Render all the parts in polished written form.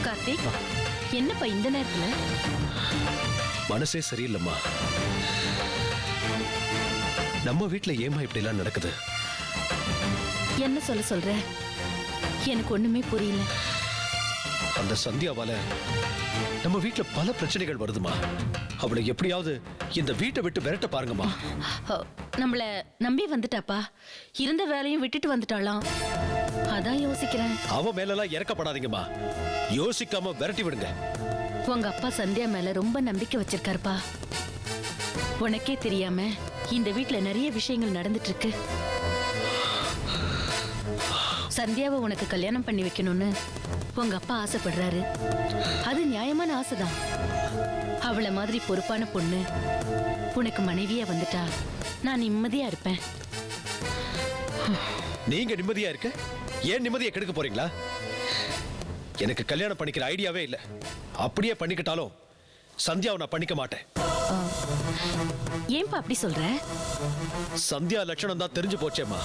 கார்த்திக், என்னப்பா இந்த நேரத்துல? மனசே சரியில்லைம்மா. நம்ம வீட்டுல ஏமா இப்படி எல்லாம் நடக்குது? என்ன சொல்ற? எனக்கு ஒண்ணுமே புரியல. அந்த சந்தியாவால நம்ம வீட்டுல பல பிரச்சனைகள் வருதுமா. அவளை எப்படியாவது இந்த வீட்டை விட்டு விரட்ட பாருங்கம்மா. நம்மள நம்பி வந்துட்டாப்பா. இருந்த வேலையும் விட்டுட்டு வந்துட்டாளாம். அதான் யோசிக்கிறேன். அவ மேலெல்லாம் இறக்கப்படாதீங்கம்மா. யோசிக்காம விரட்டி விடுங்க. உங்க அப்பா சந்தியா மேல ரொம்ப நம்பிக்கை வச்சிருக்காருப்பா. உனக்கே தெரியாம இந்த வீட்டுல நிறைய விஷயங்கள் நடந்துட்டு இருக்கு. சந்தியாவை உனக்கு கல்யாணம் பண்ணி வைக்கணும்னு உங்க அப்பா ஆசைப்படுறாரு. அது நியாயமான ஆசைதான். அவளை மாதிரி பொறுப்பான பொண்ணு உனக்கு மனைவியா வந்துட்டா நான் நிம்மதியா இருப்பேன். நீங்க நிம்மதியா இருக்க ஏன் நிம்மதியை கெடுக்க போறீங்களா? எனக்கு கல்யாணம் பண்ணிக்கிற ஐடியாவே இல்ல. அப்படியே பண்ணிக்கிட்டாலும் சந்தியாவை நான் பண்ணிக்க மாட்டேன். ஏன்பா அப்படி சொல்ற? சந்தியா லட்சணம் தான் தெரிஞ்சு போச்சேம்மா.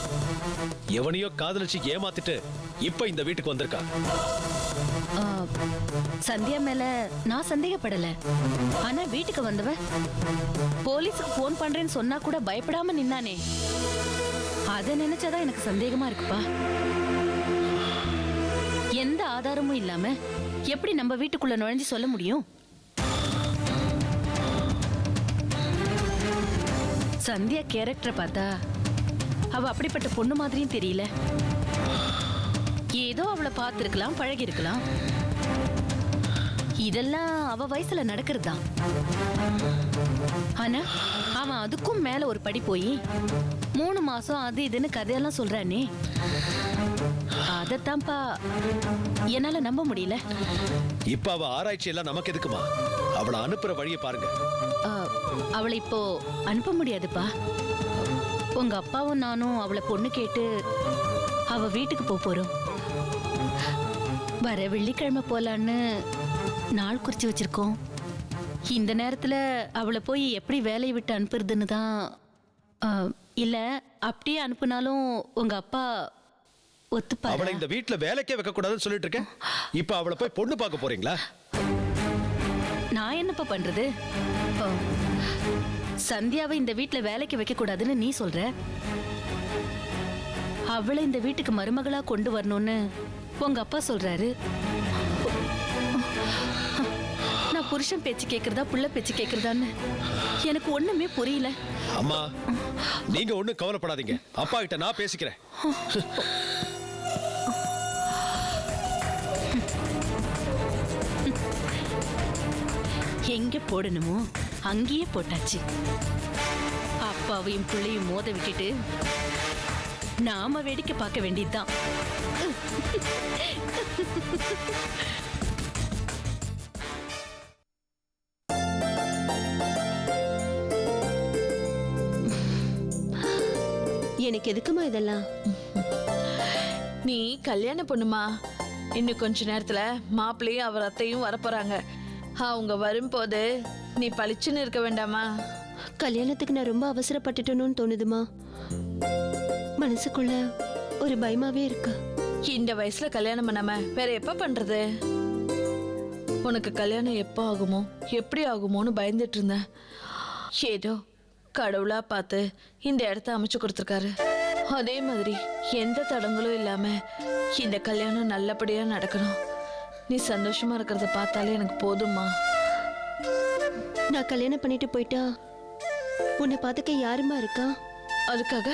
எவனையோ காதலிச்சு ஏமாத்திட்டு இப்ப இந்த வீட்டுக்கு வந்திருக்கா. சந்தியா மேல நான் சந்தேகப்படல. ஆனா வீட்டுக்கு வந்தவ போலீஸுக்கு போன் பண்றேன்னு சொன்னா கூட பயப்படாம நின்னானே, அத நினைச்சாதான் எனக்கு சந்தேகமா இருக்குப்பா. எந்த ஆதாரமும் இல்லாம எப்படி நம்ம வீட்டுக்குள்ள நுழைஞ்சு சொல்ல முடியும்? சந்தியா கேரக்டரை பார்த்தா அவ அப்படிப்பட்ட பொண்ணு மாதிரியும் தெரியல. ஏதோ அவளை பார்த்திருக்கலாம், பழகி இருக்கலாம். இதெல்லாம் அவ வயசுல நடக்கிறது தான். ஆனா அவன் அதுக்கும் மேல ஒரு படி போய் 3 மாசம் அது இதுன்னு கதையெல்லாம் சொல்றானே, அதத்தான்ப்பா என்னால நம்ப முடியல. இப்ப அவ ஆராய்ச்சி எல்லாம் நமக்கு எதுக்குமா? அவளை அனுப்புற வழியை பாருங்க. அவளை இப்போ அனுப்ப முடியாதுப்பா. உங்க அப்பாவும் நானும் அவளை பொண்ணு கேட்டு அவ வீட்டுக்கு போறோம். வர வெள்ளிக்கிழமை போலான்னு நாள் குறிச்சு வச்சிருக்கோம். இந்த நேரத்துல அவளை போய் எப்படி வேலையை விட்டு அனுப்புறதுன்னு தான். இல்ல அப்படியே அனுப்புனாலும் உங்க அப்பா ஒத்துப்பா. அவளை இந்த வீட்டுல வேலைக்கே வைக்க கூடாதுன்னு சொல்லிட்டு இருக்கேன். இப்ப அவளை போய் பொண்ணு பார்க்க போறீங்களா? நான் என்னப்பா பண்றது? சந்தியாவை இந்த வீட்டுல வேலைக்கு வைக்க கூடாதுன்னு நீ சொல்ற. அவளை இந்த வீட்டுக்கு மருமகளா கொண்டு வரணும்னு உங்க அப்பா சொல்றாரு. நான் புருஷன் பேச்சு கேக்குறதா புள்ள பேச்சு கேக்குறதான்னு எனக்கு ஒண்ணுமே புரியல. அம்மா, நீங்க ஒண்ணும் கவலைப்படாதீங்க. அப்பா கிட்ட நான் பேசிக்கிறேன். எங்க போடணுமோ அங்கேயே போட்டாச்சு. அப்பாவையும் பிள்ளையும் மோத விட்டுட்டு நாம வேடிக்கை பார்க்க வேண்டியதுதான். எனக்கு எதுக்குமா இதெல்லாம்? நீ கல்யாணம் பொண்ணுமா. இன்னும் கொஞ்ச நேரத்துல மாப்பிள்ளையும் அவர் அத்தையும் வரப்போறாங்க. அவங்க வரும்போது நீ பளிச்சுன்னு இருக்க வேண்டாமா? கல்யாணத்துக்கு நான் ரொம்ப அவசரப்பட்டுட்டேன்னு தோணுதுமா. மனசுக்குள்ள ஒரு பயமாவே இருக்கு. இந்த வயசுல கல்யாணம் பண்ணாம வேற எப்ப பண்றது? உனக்கு கல்யாணம் எப்போ ஆகுமோ எப்படி ஆகுமோன்னு பயந்துட்டு இருந்தேன். ஏதோ கடவுளா பார்த்து இந்த இடத்த அமைச்சு கொடுத்துருக்காரு. அதே மாதிரி எந்த தடங்களும் இல்லாம இந்த கல்யாணம் நல்லபடியா நடக்கணும். நீ சந்தோஷமா இருக்கிறத பார்த்தாலே எனக்கு போதும்மா. நான் கல்யாணம் பண்ணிட்டு போயிட்டா உன்னை பார்த்துக்க யாருமா இருக்கா? அதுக்காக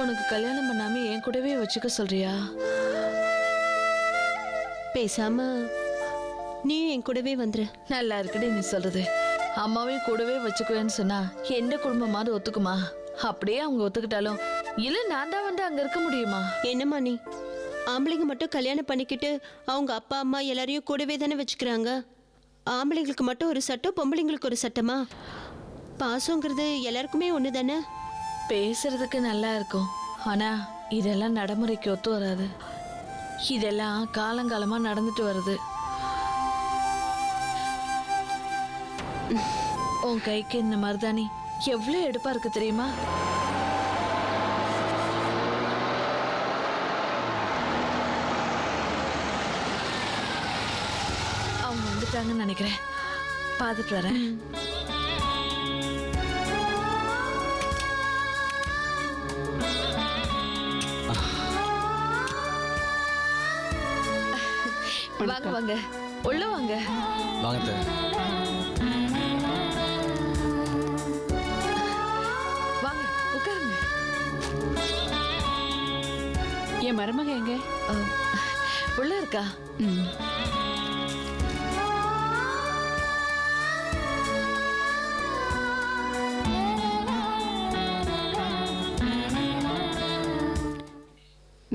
உனக்கு கல்யாணம் பண்ணாம என் கூடவே வச்சுக்க சொல்றியா? பேசாம நீ என் கூடவே வந்துரு. நல்லா இருக்குடி நீ சொல்றது. அம்மாவையும் கூடவே வச்சுக்குவேன்னு சொன்னா எந்த குடும்பமாவது ஒத்துக்குமா? அப்படியே அவங்க ஒத்துக்கிட்டாலும் இல்ல நான் தான் வந்து அங்க இருக்க முடியுமா? என்னம்மா நீ? ஆம்பளைங்க மட்டும் கல்யாணம் பண்ணிக்கிட்டு அவங்க அப்பா அம்மா எல்லாரையும் கூடவே தானே வச்சுக்கிறாங்க. ஆம்பளைங்களுக்கு மட்டும் ஒரு சட்டம், பொம்பளைங்களுக்கு ஒரு சட்டமா? பாசங்கிறது எல்லாருக்குமே ஒன்று தானே? பேசுறதுக்கு நல்லா இருக்கும். ஆனா இதெல்லாம் நடைமுறைக்கு ஒத்து வராது. இதெல்லாம் காலங்காலமா நடந்துட்டு வருது. உன் கைக்கு இந்த மருதாணி எவ்வளவு எடுப்பா இருக்கு தெரியுமா? அவங்க வந்துட்டாங்கன்னு நினைக்கிறேன். பார்த்துட்டு வரேன். வாங்க வாங்க, உள்ள வாங்க. வாங்க. வாங்க உட்காருங்க. என் மருமக எங்க? உள்ள இருக்கா?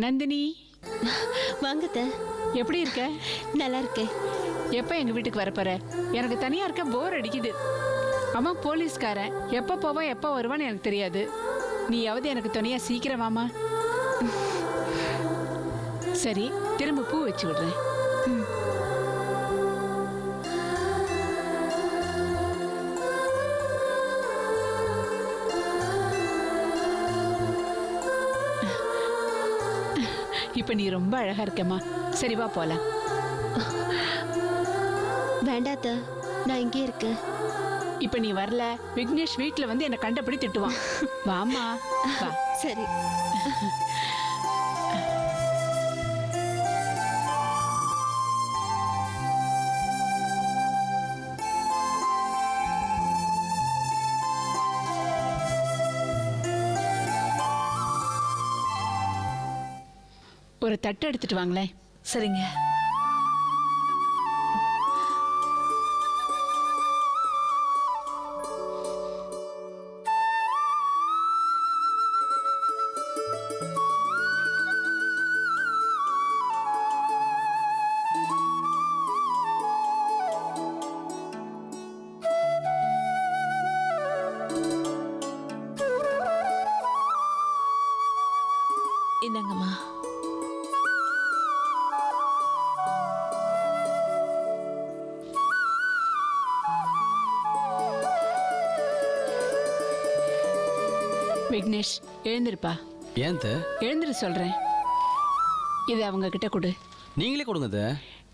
நந்தினி, வாங்கத்த. எப்படி இருக்க? நல்லா இருக்கேன். எப்போ எங்க வீட்டுக்கு வரப்போற? எனக்கு தனியா இருக்க போர் அடிக்குது. அவன் போலீஸ்காரன், எப்போ போவான் எப்போ வருவான்னு எனக்கு தெரியாது. நீயாவது எனக்கு துணையா சீக்கிரம் வாமா. சரி, திரும்ப பூ வச்சு விடுறேன். இப்ப நீ ரொம்ப அழகா இருக்கம்மா. சரி வா போலாம். வேண்டாத்த, நான் இங்கே இருக்கேன். இப்ப நீ வரல, விக்னேஷ் வீட்டுல வந்து என்னை கண்டபடி திட்டுவான். வாமா வா. சரி. ஒரு தட்டு எடுத்துட்டு வாங்களேன். சரிங்க. இந்தாங்கம்மா. விக்னேஷ், எழுந்திருப்பா. ஏன் தே? எழுந்திரு சொல்றேன். இதை அவங்க கிட்ட கொடு. நீங்களே கொடுங்க தே.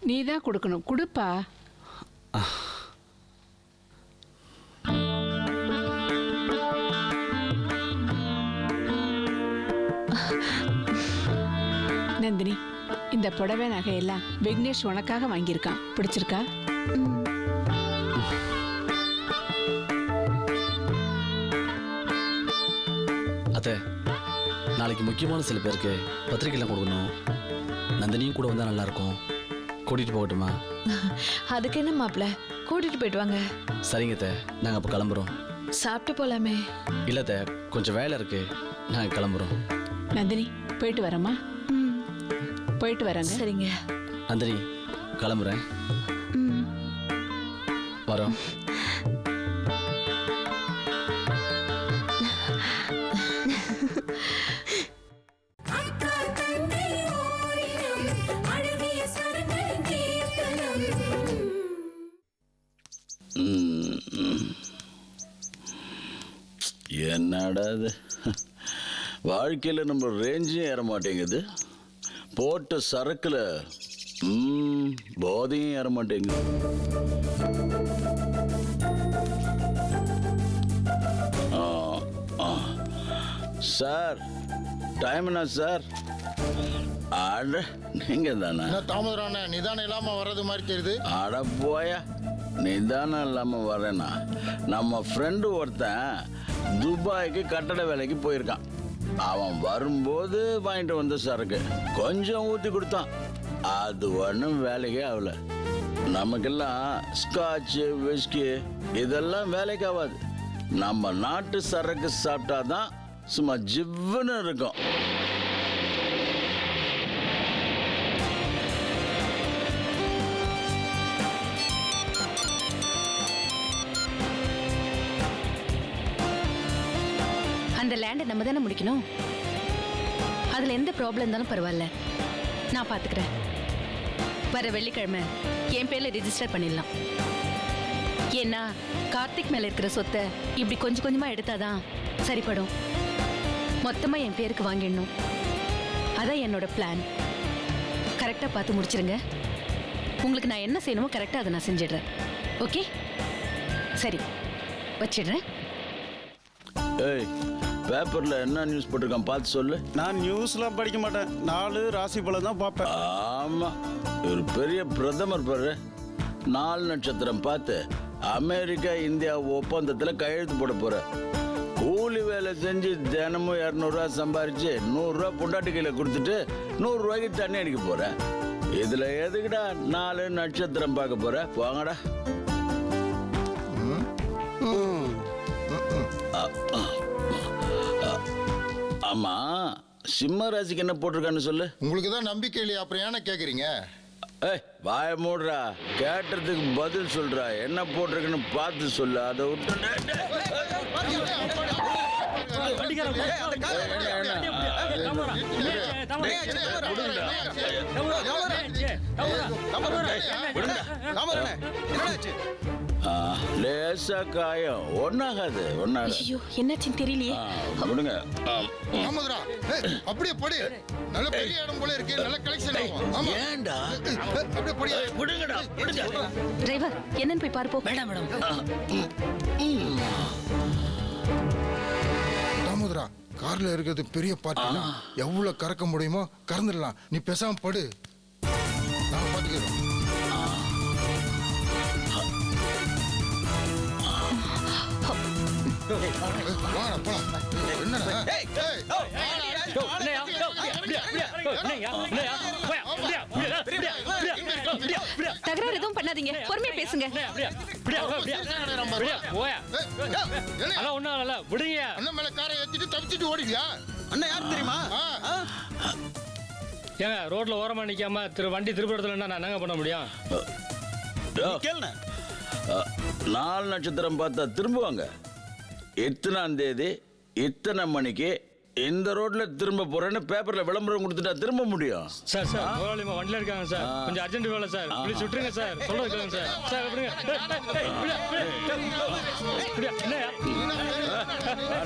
நீ தான் கொடுக்கணும். கொடுப்பா. நந்தினி, இந்த புடவை நகையெல்லாம் விக்னேஷ் உனக்காக வாங்கியிருக்கான். பிடிச்சிருக்கா? அத்தை, நாளைக்கு முக்கியமான சில பேருக்கு பத்திரிக்கைலாம் கொடுக்கணும். நந்தினியும் கூட வந்தால் நல்லா இருக்கும். கூட்டிட்டு போகட்டுமா? அதுக்கு என்ன மாப்பிள்ள, கூட்டிட்டு போயிட்டு வாங்க. சரிங்க அத்தை, நாங்கள் அப்போ கிளம்புறோம். சாப்பிட்டு போலாமே. இல்லை அத்தை, கொஞ்சம் வேலை இருக்கு, நாங்கள் கிளம்புறோம். நந்தினி, போயிட்டு வரேம்மா. போயிட்டு வரேங்க. சரிங்க. நந்தினி, கிளம்புறேன். வரோம். என்னடா இது, வாழ்க்கையில் நம்ம ரேஞ்சும் ஏற மாட்டேங்குது, போட்ட சரக்குல போதையும் ஏற மாட்டேங்குது. சார், டைம் என்ன சார்? அட, நீங்க தானே? தாமதரான நிதானம் இல்லாம வர்றது மாதிரி தெரியுது. அட போயா, நிதானம் இல்லாம வரேனா? நம்ம ஃப்ரெண்டு ஒருத்தன் துபாய்க்கு கட்டட வேலைக்கு போயிருக்கான். அவன் வரும்போது வாங்கிட்டு வந்த சரக்கு கொஞ்சம் ஊற்றி கொடுத்தான். அது ஒன்றும் வேலைக்கே ஆகல. நமக்கெல்லாம் ஸ்காட்சு, விஸ்கி இதெல்லாம் வேலைக்கு ஆகாது. நம்ம நாட்டு சரக்கு சாப்பிட்டாதான் சும்மா ஜிவ்வுன்னு இருக்கும். அந்த லேண்டை நம்ம தானே முடிக்கணும். அதுல அதுல எந்த ப்ராப்ளம் இருந்தாலும் பரவாயில்ல, நான் பாத்துக்கிறேன். வர வெள்ளிக்கிழமை என் பேர்ல ரெஜிஸ்டர் பண்ணிடலாம். ஏன்னா கார்த்திக் மேல இருக்கிற சொத்தை இப்படி கொஞ்சம் கொஞ்சமா எடுத்தாதான் சரிப்படும். மொத்தமா என் பேருக்கு வாங்கிடணும். அதான் என்னோட பிளான். கரெக்டா பார்த்து முடிச்சிருங்க. உங்களுக்கு நான் என்ன செய்யணுமோ கரெக்டா அதை நான் செஞ்சிடுறேன். ஓகே, சரி, வச்சிடுறேன். ஏய், பேப்பர்ல என்ன நியூஸ் போட்டிருக்கான் பார்த்து சொல்லு. நான் நியூஸ்லாம் படிக்க மாட்டேன், 4 ராசி பலன் தான் பார்ப்பேன். ஆமா, ஒரு பெரிய பிரதமர் பாரு, 4 நட்சத்திரம் பார்த்து அமெரிக்கா இந்தியா ஒப்பந்தத்துல கையெழுத்து போட போற. கூலி வேலை செஞ்சு தினமும் 200 ரூபா சம்பாரிச்சு 100 ரூபா பொண்டாட்டி கையில கொடுத்துட்டு 100 ரூபாய்க்கு தண்ணி அடிக்க போற. இதுல எதுக்குடா 4 நட்சத்திரம் பார்க்க போற? வாங்கடா. ஆமா, சிம்ம ராசிக்கு என்ன போட்டிருக்கான்னு சொல்லு. உங்களுக்கு தான் நம்பிக்கை இல்லையா, அப்புறம் ஏன்னா கேட்குறீங்க? ஏய், வாய மூடுறா, கேட்டதுக்கு பதில் சொல்றா. என்ன போட்டிருக்குன்னு பார்த்து சொல்லு. அதை விட்டு லேசா காயம், ஒன்னாகாது. ஐயோ, என்னாச்சுன்னு தெரியலையே. விடுங்க. ஆமாதுரா, அப்படியே படி. நல்ல பெரிய இடம் போல இருக்கு, நல்ல கலெக்ஷன் ஆகும். ஆமா, ஏண்டா அப்படியே படி. விடுங்கடா, விடுங்க. டிரைவர், என்னன்னு போய் பாருப்போம். தாமோதரா, கார்ல இருக்கிறது பெரிய பார்ட்டி. எவ்வளவு கறக்க முடியுமோ கறந்துடலாம். நீ பேசாம படு, நாங்க பாத்துக்கிறோம். வாடா போலாம். என்னடா? தகராறு எதுவும் பண்ணாதீங்க, பொறுமையா பேசுங்க. அண்ணன் மேல காரை ஏத்திட்டு தப்பிச்சிட்டு ஓடிடியா? அண்ணா யார் தெரியுமா? ஏங்க ரோட்ல ஓரமா நிக்காம வண்டி திருப்பி நான் என்னங்க பண்ண முடியும்? கேளுண்ணே. 4 நட்சத்திரம் பார்த்தா திரும்புவாங்க. இத்தனாம் தேதி இத்தனை மணிக்கு இந்த ரோட்ல திரும்ப போறேன்னு பேப்பர்ல விளம்பரம் கொடுத்துட்டா திரும்ப முடியும். சார் முதலாளிமா வண்டியில இருக்காங்க சார், கொஞ்சம் அர்ஜென்ட் வேலை சார், ப்ளீஸ் விட்டுருங்க சார், சொல்றது கேளுங்க சார். சார் விடுங்க.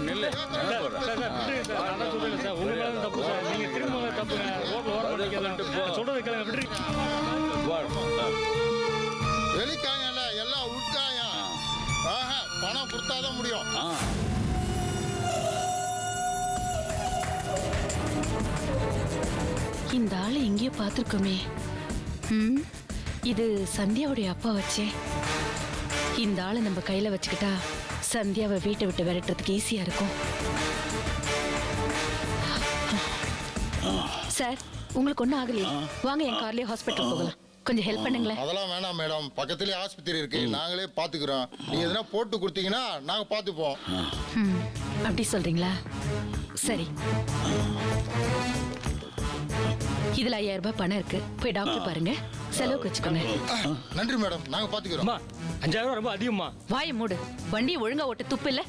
நில்லு. சார் உங்க மேல தப்பு சார், நீங்க திரும்ப தப்புங்க. ரோட்ல ஓரமா சொல்றது கேளுங்க, விட்டுருங்க. வெளிக்காயம்ல எல்லாம் உட்காயம். ஆஹா, பணம் கொடுத்தாதான் முடியும். இந்த ஆளை எங்கேயோ பார்த்துருக்கோமே. இது சந்தியாவுடைய அப்பா வச்சே. இந்த ஆளை நம்ம கையில வச்சுக்கிட்டா சந்தியாவை வீட்டை விட்டு விரட்டுறதுக்கு ஈஸியா இருக்கும். சார், உங்களுக்கு ஒன்றும் ஆகலையே? வாங்க, என் கார்லயே ஹாஸ்பிட்டல் போகலாம். கொஞ்சம் ஹெல்ப் பண்ணுங்களேன். அதெல்லாம் வேணாம் மேடம், பக்கத்துலயே ஆஸ்பத்திரி இருக்கு, நாங்களே பாத்துக்கிறோம். நீங்க எதனா போட்டு கொடுத்தீங்கன்னா நாங்க பாத்துப்போம். அப்படி சொல்றீங்களா? சரி, இதுல 5000 ரூபாய் பணம் இருக்கு, போய் டாக்டர் பாருங்க, செலவுக்கு வச்சுக்கோங்க. நன்றி மேடம், நாங்க பாத்துக்கிறோம். 5000 ரொம்ப அதிகமா. வாயை மூடு, வண்டியை ஒழுங்கா ஓட்ட துப்பு இல்ல.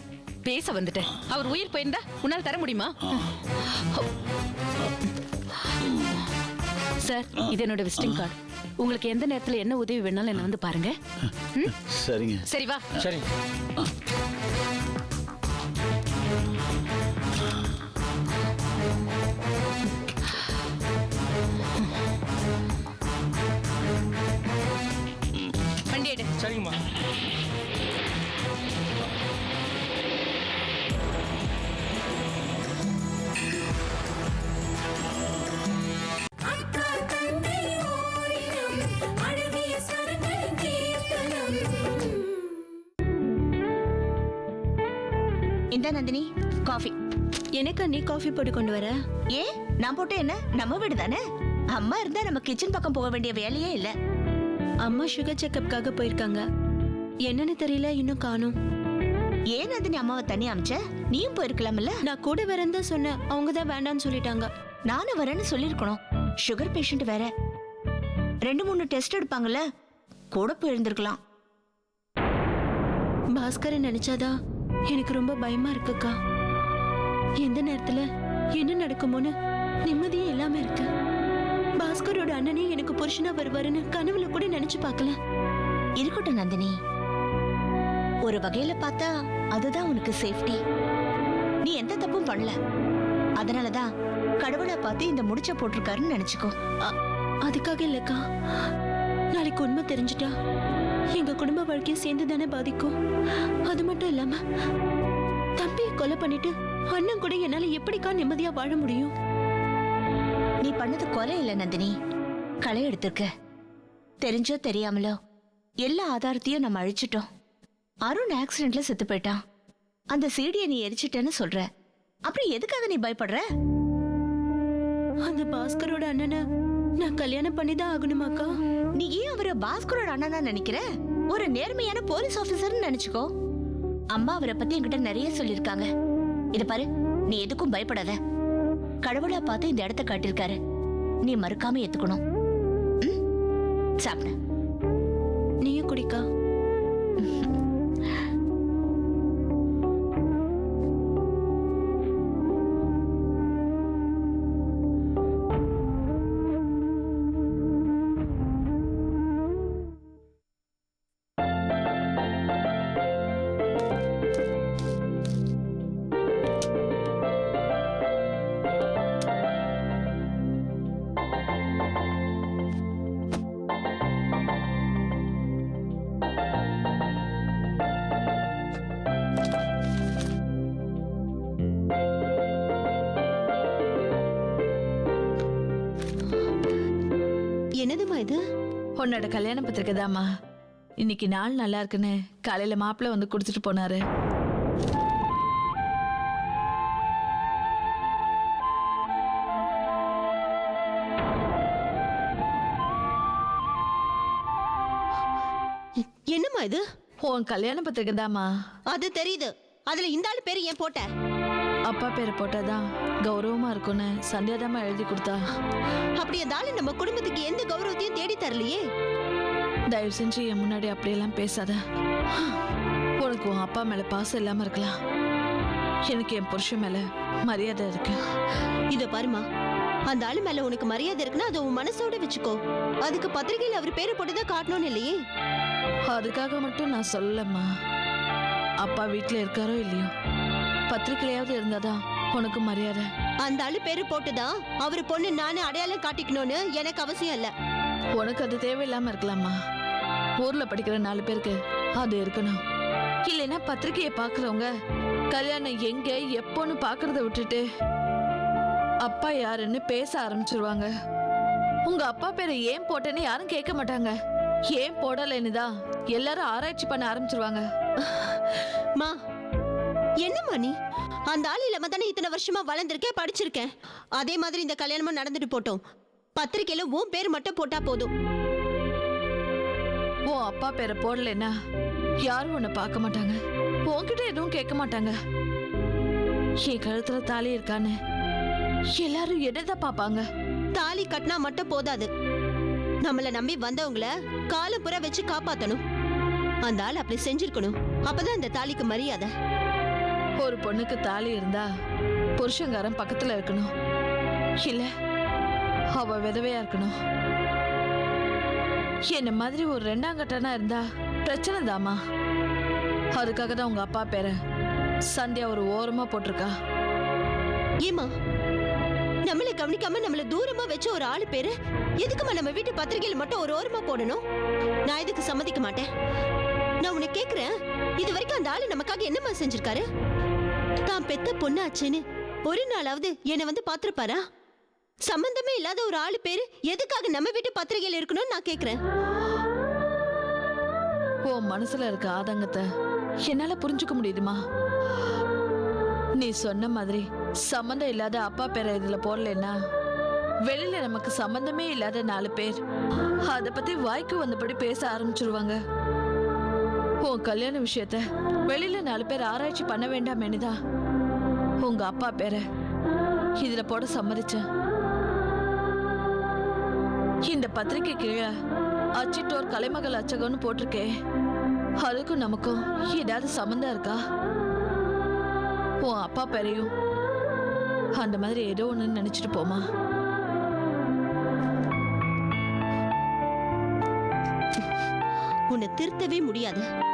பேச வந்துட்டேன். அவர் உயிர் போயிருந்தா உன்னால தர முடியுமா? சார், இது என்னோட விசிட்டிங் கார்டு. உங்களுக்கு எந்த நேரத்துல என்ன உதவி வேணாலும் என்ன வந்து பாருங்க. சரிங்க. சரி, வா. சரி. வண்டி எடு. சரிங்கம்மா. இந்த நந்தினி காஃபி. எனக்கு நீ காஃபி போட்டு கொண்டு வர? ஏன், நான் போட்டு என்ன, நம்ம வீடு தானே. அம்மா இருந்தா நம்ம கிச்சன் பக்கம் போக வேண்டிய வேலையே இல்ல. அம்மா சுகர் செக்கப்காக போயிருக்காங்க, என்னன்னு தெரியல, இன்னும் காணும். ஏன் நந்தினி அம்மாவை தனியா அமிச்ச? நீயும் போயிருக்கலாம்ல. நான் கூட வரேன்னு தான் சொன்னேன், அவங்க தான் வேண்டான்னு சொல்லிட்டாங்க. நானும் வரேன்னு சொல்லிருக்கணும். சுகர் பேஷண்ட் வேற, 2-3 டெஸ்ட் எடுப்பாங்கல்ல, கூட போயிருந்திருக்கலாம். பாஸ்கரை நினைச்சாதான் எனக்கு ரொம்ப பயமா இருக்குக்கா. எந்த நேரத்துல என்ன நடக்குமோன்னு நிம்மதியே இல்லாம இருக்கு. பாஸ்கரோட அண்ணனே எனக்கு புருஷனா வருவாருன்னு கனவுல கூட நினைச்சு பார்க்கல. இருக்கட்டும் நந்தினி, ஒரு வகையில பார்த்தா அதுதான் உனக்கு சேஃப்டி. நீ எந்த தப்பும் பண்ணல, அதனாலதான் கடவுளை பார்த்து இந்த முடிச்ச போட்டிருக்காருன்னு நினைச்சுக்கோ. அதுக்காக இல்லக்கா, நாளைக்கு உண்மை தெரிஞ்சுட்டா எங்க குடும்ப வாழ்க்கையை சேர்ந்து தானே பாதிக்கும். அது மட்டும் இல்லாம தம்பியை கொலை பண்ணிட்டு அண்ணன் கூட என்னால எப்படிக்கா நிம்மதியா வாழ முடியும்? நீ பண்ணது கொலை இல்ல நந்தினி, களை எடுத்திருக்க. தெரிஞ்சோ தெரியாமலோ எல்லா ஆதாரத்தையும் நம்ம அழிச்சிட்டோம். அருண் ஆக்சிடென்ட்ல செத்து போயிட்டான். அந்த சீடியை நீ எரிச்சிட்டேன்னு சொல்ற, அப்புறம் எதுக்காக நீ பயப்படுற? அந்த பாஸ்கரோட அண்ணனை நான் கல்யாணம் பண்ணிதான் ஆகணுமாக்கா? நீ ஏன் அவரை பாஸ்கரோட அண்ணனா நினைக்கிற? ஒரு நேர்மையான போலீஸ் ஆபீசர்னு நினைச்சுக்கோ. அம்மா அவரை பத்தி என்கிட்ட நிறைய சொல்லிருக்காங்க. இத பாரு, நீ எதுக்கும் பயப்படாத. கடவுளா பார்த்து இந்த இடத்த காட்டியிருக்காரு, நீ மறுக்காம ஏத்துக்கணும். சாப்பிட நீயும் குடிக்கா. என்னதுமா இது? உன்னோட கல்யாண பத்திரிக்கை தாம்மா. இன்னைக்கு நாள் நல்லா இருக்குன்னு காலையில மாப்பிள்ளை வந்து கொடுத்துட்டு போனாரு. என்னம்மா இது? உன் கல்யாண பத்திரிக்கை தாம்மா. அது தெரியுது, அதுல இந்த ஆளு பேரு ஏன் போட்ட? அப்பா பேரை போட்டாதான் கௌரவமா இருக்கும்னு சந்தியாதாம்மா எழுதி கொடுத்தா. அப்படி அந்த ஆளு நம்ம குடும்பத்துக்கு எந்த கௌரவத்தையும் தேடி தரலையே. தயவு செஞ்சு என் முன்னாடி அப்படியெல்லாம் பேசாத. உனக்கு உன் அப்பா மேல பாசம் இல்லாம இருக்கலாம், எனக்கு என் புருஷன் மேல மரியாதை இருக்கு. இத பாருமா, அந்த ஆளு மேல உனக்கு மரியாதை இருக்குன்னா அதை உன் மனசோட வச்சுக்கோ. அதுக்கு பத்திரிகையில அவர் பேரை போட்டுதான் காட்டணும்னு இல்லையே. அதுக்காக மட்டும் நான் சொல்லலம்மா. அப்பா வீட்டுல இருக்காரோ இல்லையோ, பத்திரிக்கையாவது இருந்தாதான் உனக்கு மரியாதை. அந்த ஆளு பேரு போட்டுதான் அவரு பொண்ணு நானு அடையாளம் காட்டிக்கணும்னு எனக்கு அவசியம் இல்ல. உனக்கு அது தேவையில்லாம இருக்கலாமா? ஊர்ல படிக்கிற 4 பேருக்கு அது இருக்கணும். இல்லைன்னா பத்திரிகையை பாக்குறவங்க கல்யாணம் எங்க எப்போன்னு பாக்குறத விட்டுட்டு அப்பா யாருன்னு பேச ஆரம்பிச்சிருவாங்க. உங்க அப்பா பேரை ஏன் போட்டேன்னு யாரும் கேட்க மாட்டாங்க. ஏன் போடலைன்னு தான் எல்லாரும் ஆராய்ச்சி பண்ண ஆரம்பிச்சிருவாங்க. மா, என்னம்மா நீ? அந்த ஆள் இல்லாம தானே இத்தனை வருஷமா வளர்ந்துருக்கேன், படிச்சிருக்கேன். அதே மாதிரி இந்த கல்யாணமும் நடந்துட்டு போட்டோம். பத்திரிக்கையில உன் பேர் மட்டும் போட்டா போதும். உன் அப்பா பேரை போடலைன்னா யாரும் உன்னை பார்க்க மாட்டாங்க, உன்கிட்ட எதுவும் கேட்க மாட்டாங்க. என் கழுத்துல தாலி இருக்கான்னு எல்லாரும் என்னதான் பாப்பாங்க. தாலி கட்டினா மட்டும் போதாது, நம்மள நம்பி வந்தவங்கள காலப்புற வச்சு காப்பாத்தணும். அந்த ஆள் அப்படி செஞ்சிருக்கணும், அப்பதான் இந்த தாலிக்கு மரியாதை. ஒரு பொண்ணுக்கு தாலி இருந்தா புருஷங்காரன் பக்கத்துல இருக்கணும், இல்ல அவ விதவையா இருக்கணும். என்ன மாதிரி ஒரு 2ஆம் கட்டனா இருந்தா பிரச்சனை தாமா. அதுக்காக தான் உங்க அப்பா பேரை சந்தியா ஒரு ஓரமா போட்டிருக்கா. ஏமா, நம்மள கவனிக்காம நம்மள தூரமா வச்ச ஒரு ஆளு பேரு எதுக்குமா நம்ம வீட்டு பத்திரிகையில மட்டும் ஒரு ஓரமா போடணும்? நான் இதுக்கு சம்மதிக்க மாட்டேன். நான் உன்னை கேக்குறேன், இது வரைக்கும் அந்த ஆளு நமக்காக என்னமா செஞ்சிருக்காரு? தான் பெத்த பொண்ணாச்சுன்னு ஒரு நாளாவது என்னை வந்து பாத்திருப்பாரா? சம்பந்தமே இல்லாத ஒரு ஆளு பேரு எதுக்காக நம்ம வீட்டு பத்திரிகையில இருக்கணும்னு நான் கேக்குறேன். உன் மனசுல இருக்க ஆதங்கத்தை என்னால புரிஞ்சுக்க முடியுதுமா. நீ சொன்ன மாதிரி சம்பந்தம் இல்லாத அப்பா பேரை இதுல போடலன்னா வெளியில நமக்கு சம்பந்தமே இல்லாத 4 பேர் அத பத்தி வாய்க்கு வந்தபடி பேச ஆரம்பிச்சிருவாங்க. உன் கல்யாண விஷயத்த வெளியில 4 பேர் ஆராய்ச்சி பண்ண வேண்டாமேனுதான் உங்க அப்பா பேரை இதுல போட சம்மதிச்சேன். இந்த பத்திரிகை கீழே அச்சிட்டோர் கலைமகள் அச்சகம்னு போட்டிருக்கே, அதுக்கும் நமக்கும் ஏதாவது சம்பந்தம் இருக்கா? உன் அப்பா பேரையும் அந்த மாதிரி ஏதோ ஒன்று நினைச்சிட்டு போமா. உன்னை திருத்தவே முடியாது.